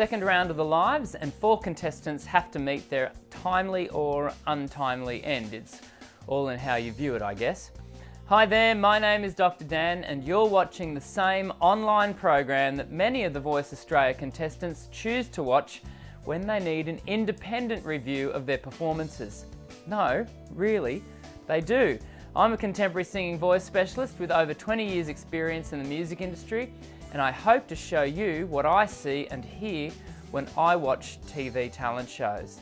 second round of the lives, and 4 contestants have to meet their timely or untimely end. It's all in how you view it, I guess. Hi there, my name is Dr. Dan, and you're watching the same online program that many of the Voice Australia contestants choose to watch when they need an independent review of their performances. No, really, they do. I'm a contemporary singing voice specialist with over 20 years experience in the music industry, and I hope to show you what I see and hear when I watch TV talent shows.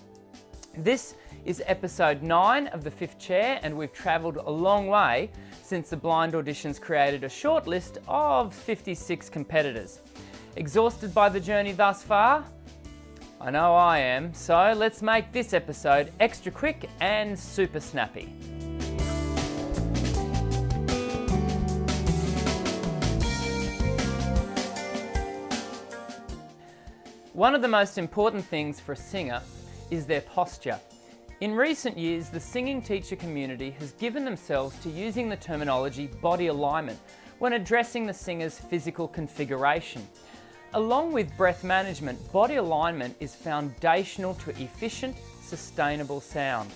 This is episode 9 of The Fifth Chair, and we've travelled a long way since the blind auditions created a short list of 56 competitors. Exhausted by the journey thus far? I know I am, so let's make this episode extra quick and super snappy. One of the most important things for a singer is their posture. In recent years, the singing teacher community has given themselves to using the terminology body alignment when addressing the singer's physical configuration. Along with breath management, body alignment is foundational to efficient, sustainable sound.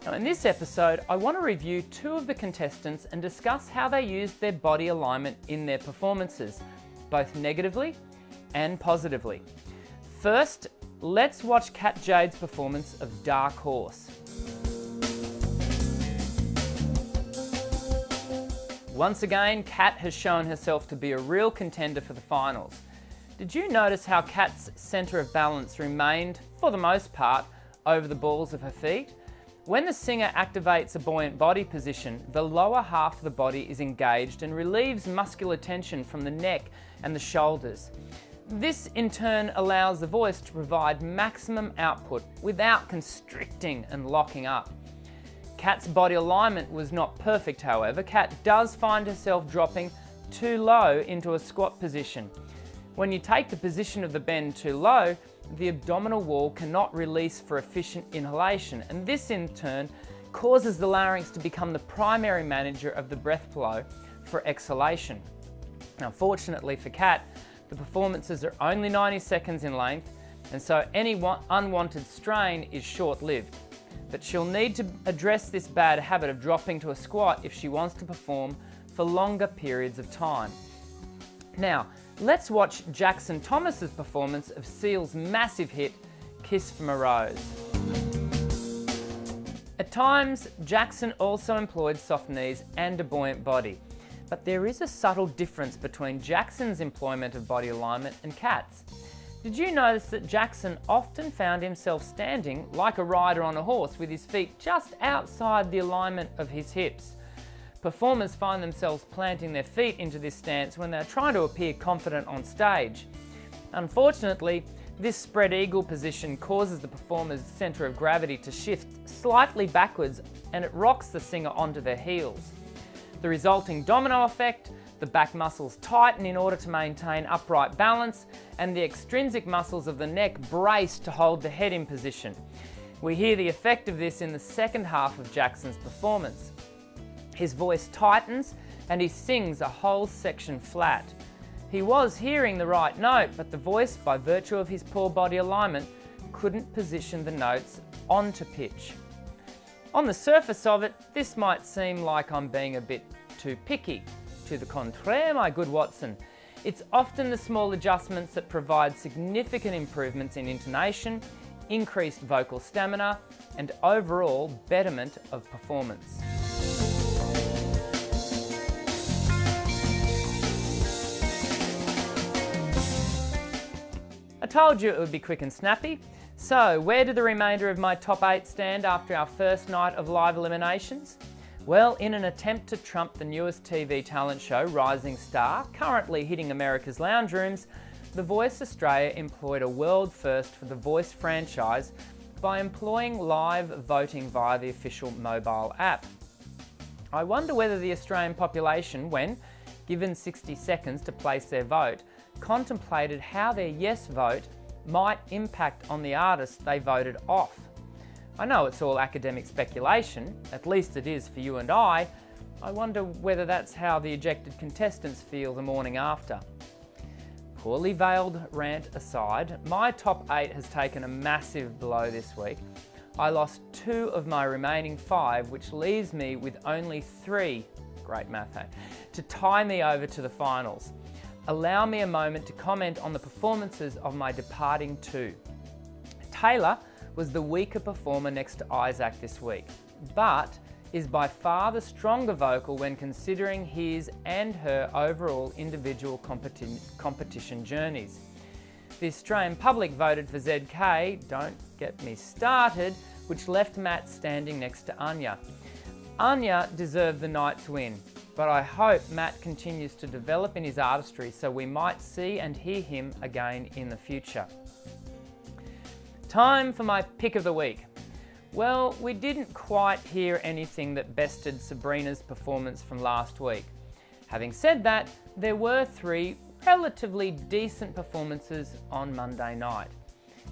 Now, in this episode, I want to review 2 of the contestants and discuss how they used their body alignment in their performances, both negatively and positively. First, let's watch Kat Jade's performance of Dark Horse. Once again, Kat has shown herself to be a real contender for the finals. Did you notice how Kat's centre of balance remained, for the most part, over the balls of her feet? When the singer activates a buoyant body position, the lower half of the body is engaged and relieves muscular tension from the neck and the shoulders. This in turn allows the voice to provide maximum output without constricting and locking up. Kat's body alignment was not perfect, however. Kat does find herself dropping too low into a squat position. When you take the position of the bend too low, the abdominal wall cannot release for efficient inhalation, and this in turn causes the larynx to become the primary manager of the breath flow for exhalation. Now, fortunately for Kat, the performances are only 90 seconds in length, and so any unwanted strain is short-lived. But she'll need to address this bad habit of dropping to a squat if she wants to perform for longer periods of time. Now, let's watch Jackson Thomas's performance of Seal's massive hit, Kiss from a Rose. At times, Jackson also employed soft knees and a buoyant body. But there is a subtle difference between Jackson's employment of body alignment and Kat's. Did you notice that Jackson often found himself standing like a rider on a horse with his feet just outside the alignment of his hips? Performers find themselves planting their feet into this stance when they're trying to appear confident on stage. Unfortunately, this spread eagle position causes the performer's centre of gravity to shift slightly backwards, and it rocks the singer onto their heels. The resulting domino effect, the back muscles tighten in order to maintain upright balance, and the extrinsic muscles of the neck brace to hold the head in position. We hear the effect of this in the second half of Jackson's performance. His voice tightens and he sings a whole section flat. He was hearing the right note, but the voice, by virtue of his poor body alignment, couldn't position the notes onto pitch. On the surface of it, this might seem like I'm being a bit too picky. To the contraire, my good Watson, it's often the small adjustments that provide significant improvements in intonation, increased vocal stamina, and overall betterment of performance. I told you it would be quick and snappy. So, where do the remainder of my top 8 stand after our first night of live eliminations? Well, in an attempt to trump the newest TV talent show, Rising Star, currently hitting America's lounge rooms, The Voice Australia employed a world first for the Voice franchise by employing live voting via the official mobile app. I wonder whether the Australian population, when given 60 seconds to place their vote, contemplated how their yes vote might impact on the artist they voted off. I know it's all academic speculation, at least it is for you and I. I wonder whether that's how the ejected contestants feel the morning after. poorly veiled rant aside, my top 8 has taken a massive blow this week. I lost 2 of my remaining 5, which leaves me with only 3, great math, hey, to tie me over to the finals. Allow me a moment to comment on the performances of my departing 2. Taylor was the weaker performer next to Isaac this week, but is by far the stronger vocal when considering his and her overall individual competition journeys. The Australian public voted for ZK, don't get me started, which left Matt standing next to Anya. Anya deserved the night's win, but I hope Matt continues to develop in his artistry so we might see and hear him again in the future. Time for my pick of the week. Well, we didn't quite hear anything that bested Sabrina's performance from last week. Having said that, there were 3 relatively decent performances on Monday night.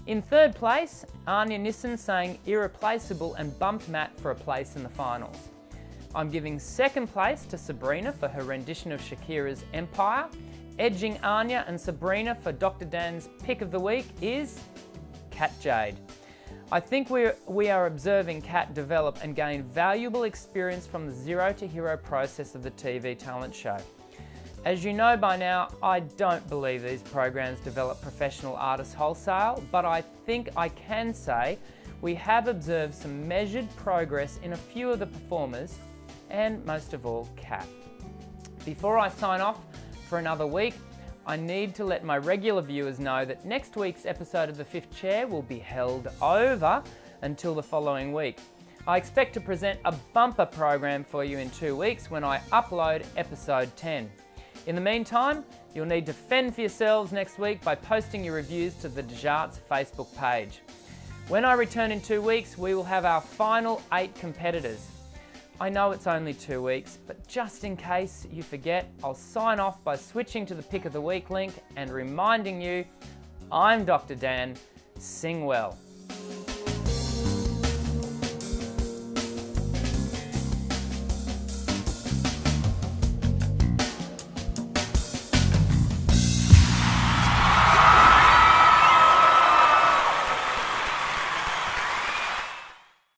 In third place, Anya Nissen sang Irreplaceable and bumped Matt for a place in the finals. I'm giving second place to Sabrina for her rendition of Shakira's Empire. Edging Anya and Sabrina for Dr. Dan's pick of the week is Kat Jade. I think we are observing Kat develop and gain valuable experience from the zero to hero process of the TV talent show. As you know by now, I don't believe these programs develop professional artists wholesale, but I think I can say we have observed some measured progress in a few of the performers, and most of all, Kat. Before I sign off for another week, I need to let my regular viewers know that next week's episode of The Fifth Chair will be held over until the following week. I expect to present a bumper program for you in 2 weeks when I upload episode 10. In the meantime, you'll need to fend for yourselves next week by posting your reviews to the Djarts Facebook page. When I return in 2 weeks, we will have our final 8 competitors. I know it's only 2 weeks, but just in case you forget, I'll sign off by switching to the Pick of the Week link and reminding you, I'm Dr. Dan. Sing well.